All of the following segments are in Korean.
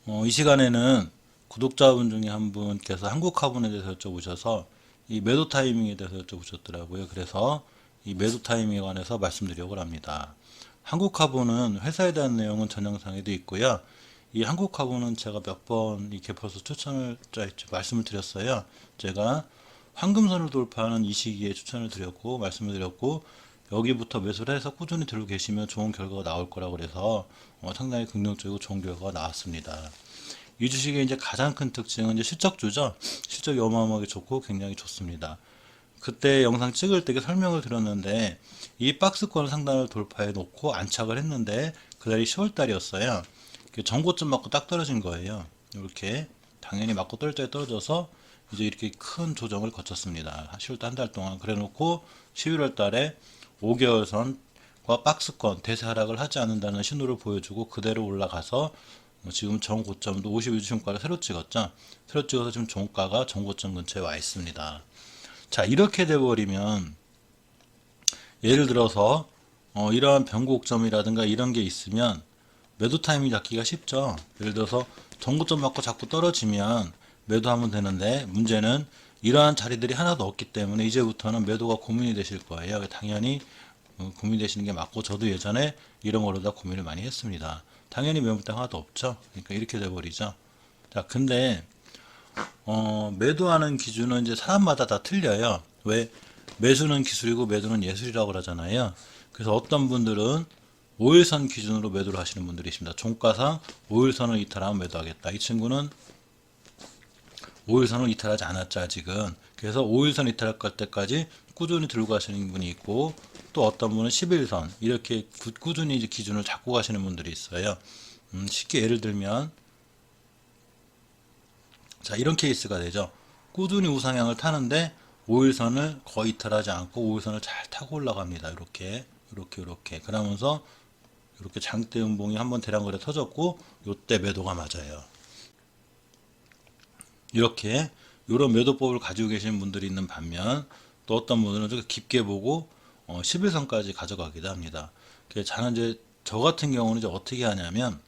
이 시간에는 구독자분 중에 한 분께서 한국화분에 대해서 여쭤보셔서 이 매도 타이밍에 대해서 여쭤보셨더라고요. 그래서 이 매도 타이밍에 관해서 말씀드리려고 합니다. 한국화분은 회사에 대한 내용은 전 영상에도 있고요. 이 한국화분은 제가 몇 번 이렇게 벌써 말씀을 드렸어요. 제가 황금선을 돌파하는 이 시기에 추천을 드렸고 말씀을 드렸고 여기부터 매수를 해서 꾸준히 들고 계시면 좋은 결과가 나올 거라고 그래서 상당히 긍정적이고 좋은 결과가 나왔습니다. 이 주식의 이제 가장 큰 특징은 이제 실적주죠. 실적이 어마어마하게 좋고 굉장히 좋습니다. 그때 영상 찍을 때 설명을 드렸는데 이 박스권 상단을 돌파해 놓고 안착을 했는데 그날이 10월 달이었어요. 전고점 맞고 딱 떨어진 거예요. 이렇게 당연히 맞고 떨어질 때 떨어져서 이제 이렇게 큰 조정을 거쳤습니다. 10월 달 한 달 동안 그래 놓고 11월 달에 5개월선과 박스권 대세 하락을 하지 않는다는 신호를 보여주고 그대로 올라가서 지금 전고점도 52주 신고가를 새로 찍었죠. 새로 찍어서 지금 종가가 전고점 근처에 와 있습니다. 자, 이렇게 돼버리면 예를 들어서 이러한 변곡점이라든가 이런 게 있으면 매도 타이밍 잡기가 쉽죠. 예를 들어서 전고점 맞고 자꾸 떨어지면 매도하면 되는데 문제는 이러한 자리들이 하나도 없기 때문에 이제부터는 매도가 고민이 되실 거예요. 당연히 고민이 되시는 게 맞고 저도 예전에 이런 거로다 고민을 많이 했습니다. 당연히 매물대 하나도 없죠. 그러니까 이렇게 돼버리죠. 자, 근데 매도하는 기준은 이제 사람마다 다 틀려요. 왜? 매수는 기술이고 매도는 예술이라고 그러잖아요. 그래서 어떤 분들은 5일선 기준으로 매도를 하시는 분들이 있습니다. 종가상 5일선을 이탈하면 매도하겠다. 이 친구는 5일선을 이탈하지 않았죠, 아직은. 그래서 5일선 이탈할 때까지 꾸준히 들고 가시는 분이 있고, 또 어떤 분은 11선, 이렇게 꾸준히 이제 기준을 잡고 가시는 분들이 있어요. 쉽게 예를 들면, 자, 이런 케이스가 되죠. 꾸준히 우상향을 타는데, 5일선을 거의 이탈하지 않고 5일선을 잘 타고 올라갑니다. 이렇게. 그러면서, 이렇게 장대 음봉이 한번 대량 거래 터졌고, 요때 매도가 맞아요. 이렇게 이런 매도법을 가지고 계시는 분들이 있는 반면 또 어떤 분들은 좀 깊게 보고 11선까지 가져가기도 합니다. 저는 이제 저 같은 경우는 이제 어떻게 하냐면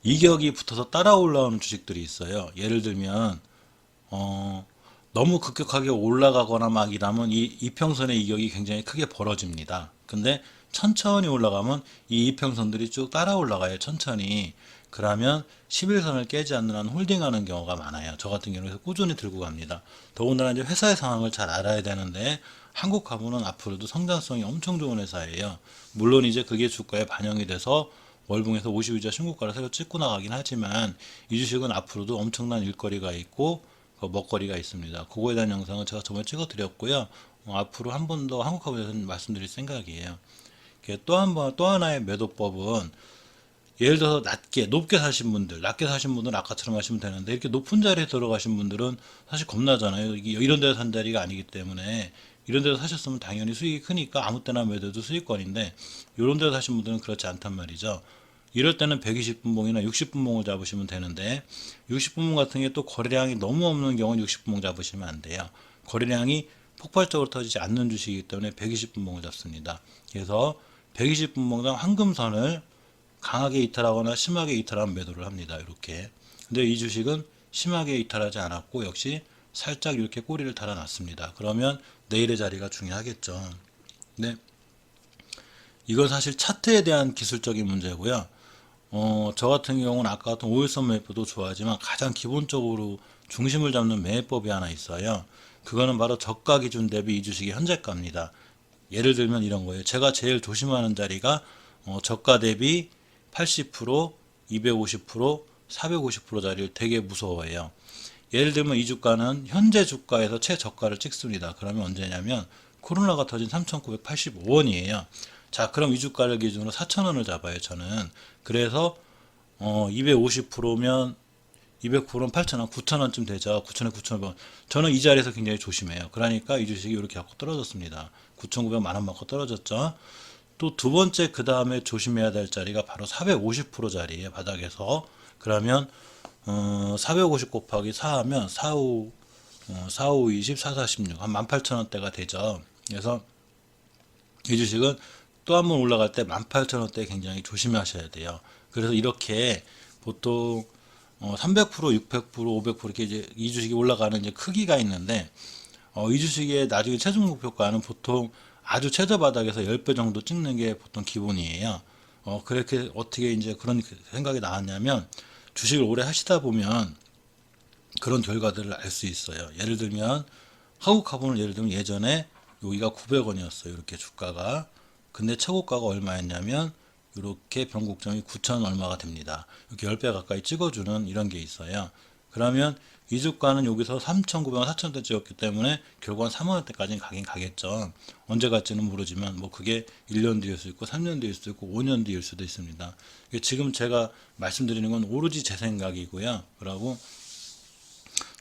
이격이 붙어서 따라 올라오는 주식들이 있어요. 예를 들면 너무 급격하게 올라가거나 막 이러면 이 이평선의 이격이 굉장히 크게 벌어집니다. 근데 천천히 올라가면 이 이평선들이 쭉 따라 올라가요. 천천히. 그러면 11선을 깨지 않는 한 홀딩하는 경우가 많아요. 저 같은 경우는 꾸준히 들고 갑니다. 더군다나 이제 회사의 상황을 잘 알아야 되는데 한국 가문은 앞으로도 성장성이 엄청 좋은 회사예요. 물론 이제 그게 주가에 반영이 돼서 월봉에서 52주 신고가를 새로 찍고 나가긴 하지만 이 주식은 앞으로도 엄청난 일거리가 있고 먹거리가 있습니다. 그거에 대한 영상은 제가 저번에 찍어 드렸고요. 앞으로 한 번 더 한국화에 대해서 말씀드릴 생각이에요. 또 하나의 매도법은 예를 들어서 높게 사신 분들, 낮게 사신 분들은 아까처럼 하시면 되는데 이렇게 높은 자리에 들어가신 분들은 사실 겁나잖아요. 이런 데서 산 자리가 아니기 때문에 이런 데서 사셨으면 당연히 수익이 크니까 아무 때나 매도도 수익권인데 이런 데서 사신 분들은 그렇지 않단 말이죠. 이럴 때는 120분봉이나 60분봉을 잡으시면 되는데 60분봉 같은 게 또 거래량이 너무 없는 경우는 60분봉 잡으시면 안 돼요. 거래량이 폭발적으로 터지지 않는 주식이기 때문에 120분봉을 잡습니다. 그래서 120분봉당 황금선을 강하게 이탈하거나 심하게 이탈하면 매도를 합니다. 이렇게. 근데 이 주식은 심하게 이탈하지 않았고 역시 살짝 이렇게 꼬리를 달아놨습니다. 그러면 내일의 자리가 중요하겠죠. 근데 이건 사실 차트에 대한 기술적인 문제고요. 저 같은 경우는 아까 같은 5일선 매매법도 좋아하지만 가장 기본적으로 중심을 잡는 매매법이 하나 있어요. 그거는 바로 저가 기준 대비 이 주식의 현재가입니다. 예를 들면 이런 거예요. 제가 제일 조심하는 자리가 저가 대비 80%, 250%, 450%짜리를 되게 무서워해요. 예를 들면 이 주가는 현재 주가에서 최저가를 찍습니다. 그러면 언제냐면 코로나가 터진 3,985원이에요. 자, 그럼 이 주가를 기준으로 4,000원을 잡아요, 저는. 그래서 250%면 200%는 8,000원, 9,000원쯤 되죠. 9,000원, 9,500원. 저는 이 자리에서 굉장히 조심해요. 그러니까 이 주식이 이렇게 갖고 떨어졌습니다. 9,900만 원 맞고 떨어졌죠. 또 두 번째 그 다음에 조심해야 될 자리가 바로 450% 자리예요. 바닥에서. 그러면 450 곱하기 4 하면 45, 20, 4, 46, 한 18,000원대가 되죠. 그래서 이 주식은 또 한 번 올라갈 때 18,000원대 굉장히 조심하셔야 돼요. 그래서 이렇게 보통 300%, 600%, 500% 이렇게 이제 이 주식이 올라가는 이제 크기가 있는데 이 주식의 나중에 최종 목표가는 보통 아주 최저 바닥에서 10배 정도 찍는 게 보통 기본이에요. 그렇게 어떻게 이제 그런 생각이 나왔냐면 주식을 오래 하시다 보면 그런 결과들을 알 수 있어요. 예를 들면 한국화분을 예를 들면 예전에 여기가 900원이었어요. 이렇게 주가가. 근데 최고가가 얼마였냐면 이렇게 변곡점이 9천 얼마가 됩니다. 이렇게 10배 가까이 찍어주는 이런 게 있어요. 그러면 이 주가는 여기서 3,900원, 4,000원 찍었기 때문에 결국은 3원대까지는 가긴 가겠죠. 언제 갈지는 모르지만 뭐 그게 1년 뒤일 수 있고 3년 뒤일 수도 있고 5년 뒤일 수도 있습니다. 지금 제가 말씀드리는 건 오로지 제 생각이고요. 그리고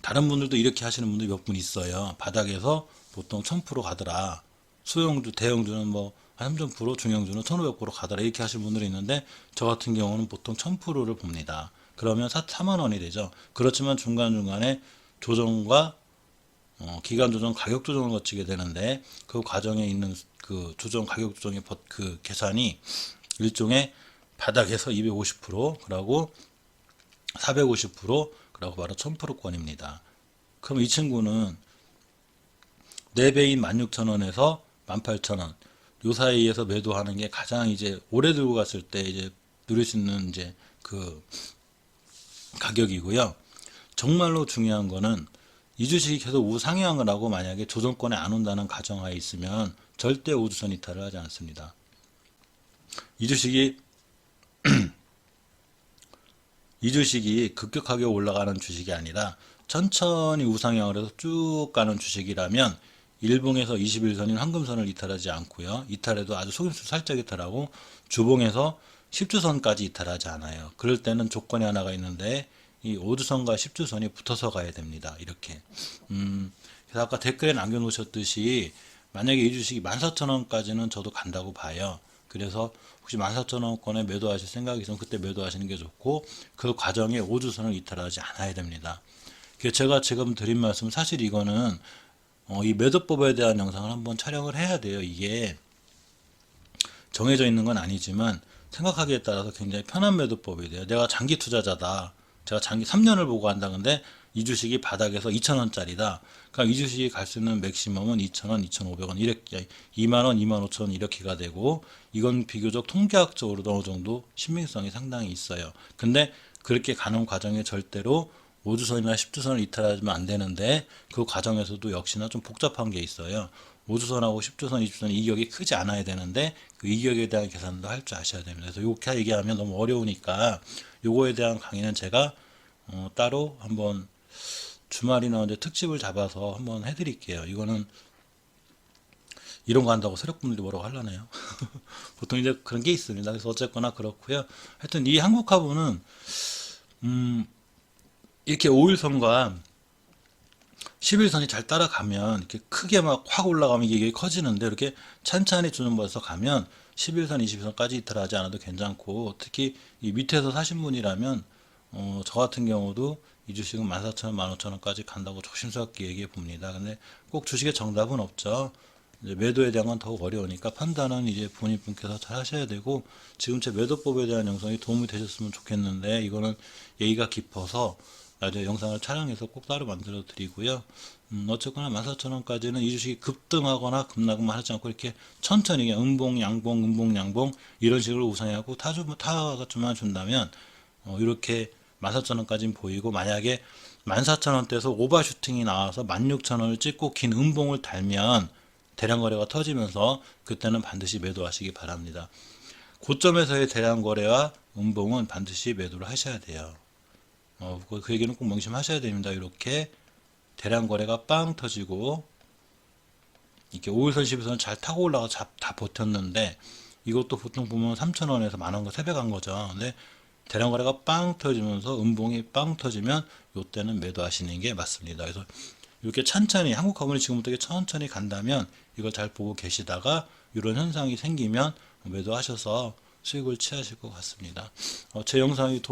다른 분들도 이렇게 하시는 분들이 몇 분 있어요. 바닥에서 보통 1000% 가더라. 소형주, 대형주는 뭐 3000%, 중형주는 1500% 가더라. 이렇게 하시는 분들이 있는데 저 같은 경우는 보통 1000%를 봅니다. 그러면 4만 원이 되죠. 그렇지만 중간중간에 조정과 기간 조정, 가격 조정을 거치게 되는데 그 과정에 있는 그 조정, 가격 조정의 그 계산이 일종의 바닥에서 250%, 그리고 450%, 그리고 바로 1000%권입니다. 그럼 이 친구는 4배인 16,000원에서 18,000원 요 사이에서 매도하는 게 가장 이제 오래 들고 갔을 때 이제 누릴 수 있는 이제 그 가격이고요. 정말로 중요한 거는 이 주식이 계속 우상향을 하고 만약에 조정권에 안 온다는 가정하에 있으면 절대 우주선 이탈을 하지 않습니다. 이 주식이 급격하게 올라가는 주식이 아니라 천천히 우상향을 해서 쭉 가는 주식이라면 일봉에서 21선인 황금선을 이탈하지 않고요. 이탈해도 아주 속임수 살짝 이탈하고 주봉에서 10주선까지 이탈하지 않아요. 그럴 때는 조건이 하나가 있는데 이 5주선과 10주선이 붙어서 가야 됩니다. 이렇게. 그래서 아까 댓글에 남겨놓으셨듯이 만약에 이 주식이 14,000원까지는 저도 간다고 봐요. 그래서 혹시 14,000원권에 매도하실 생각이 있으면 그때 매도하시는 게 좋고 그 과정에 5주선을 이탈하지 않아야 됩니다. 제가 지금 드린 말씀 사실 이거는 이 매도법에 대한 영상을 한번 촬영을 해야 돼요. 이게 정해져 있는 건 아니지만 생각하기에 따라서 굉장히 편한 매도법이 돼요. 내가 장기 투자자다. 제가 장기 3년을 보고 한다는데 이 주식이 바닥에서 2,000원짜리다. 그러니까 이 주식이 갈 수 있는 맥시멈은 2,000원, 2,500원, 이렇게 2만원, 25,000원 이렇게가 되고 이건 비교적 통계학적으로도 어느 정도 신빙성이 상당히 있어요. 근데 그렇게 가는 과정에 절대로 5주선이나 10주선을 이탈하면 안 되는데 그 과정에서도 역시나 좀 복잡한 게 있어요. 5주선하고 10주선, 20주선 이격이 크지 않아야 되는데 그 이격에 대한 계산도 할 줄 아셔야 됩니다. 그래서 이렇게 얘기하면 너무 어려우니까 요거에 대한 강의는 제가 따로 한번 주말이나 언제 특집을 잡아서 한번 해드릴게요. 이거는 이런 거 한다고 세력분들이 뭐라고 하려나요? 보통 이제 그런 게 있습니다. 그래서 어쨌거나 그렇고요. 하여튼 이 한국화분은 이렇게 5일선과 11선이 잘 따라가면 이렇게 크게 막 확 올라가면 이게 커지는데 이렇게 찬찬히 조정받아서 가면 11선, 20선까지 이탈하지 않아도 괜찮고 특히 이 밑에서 사신 분이라면 저 같은 경우도 이 주식은 14,000원, 15,000원까지 간다고 조심스럽게 얘기해 봅니다. 근데 꼭 주식에 정답은 없죠. 이제 매도에 대한 건 더욱 어려우니까 판단은 이제 본인분께서 잘 하셔야 되고 지금 제 매도법에 대한 영상이 도움이 되셨으면 좋겠는데 이거는 얘기가 깊어서 나중에 영상을 촬영해서 꼭 따로 만들어 드리고요. 어쨌거나 14,000원까지는 이 주식이 급등하거나 급락만 하지 않고 이렇게 천천히 음봉, 양봉, 음봉, 양봉 이런 식으로 우상하고 타주만 준다면 이렇게 14,000원까지는 보이고 만약에 14,000원대에서 오버슈팅이 나와서 16,000원을 찍고 긴 음봉을 달면 대량 거래가 터지면서 그때는 반드시 매도하시기 바랍니다. 고점에서의 대량 거래와 음봉은 반드시 매도를 하셔야 돼요. 그 얘기는 꼭 명심하셔야 됩니다. 이렇게 대량 거래가 빵 터지고 이렇게 5일선 10일선 잘 타고 올라가 다 버텼는데 이것도 보통 보면 3,000원에서 만원과 3배 간 거죠. 근데 대량 거래가 빵 터지면서 음봉이 빵 터지면 이때는 매도하시는 게 맞습니다. 그래서 이렇게 천천히 한국화분이 지금부터 이렇게 천천히 간다면 이걸 잘 보고 계시다가 이런 현상이 생기면 매도하셔서 수익을 취하실 것 같습니다. 제 영상이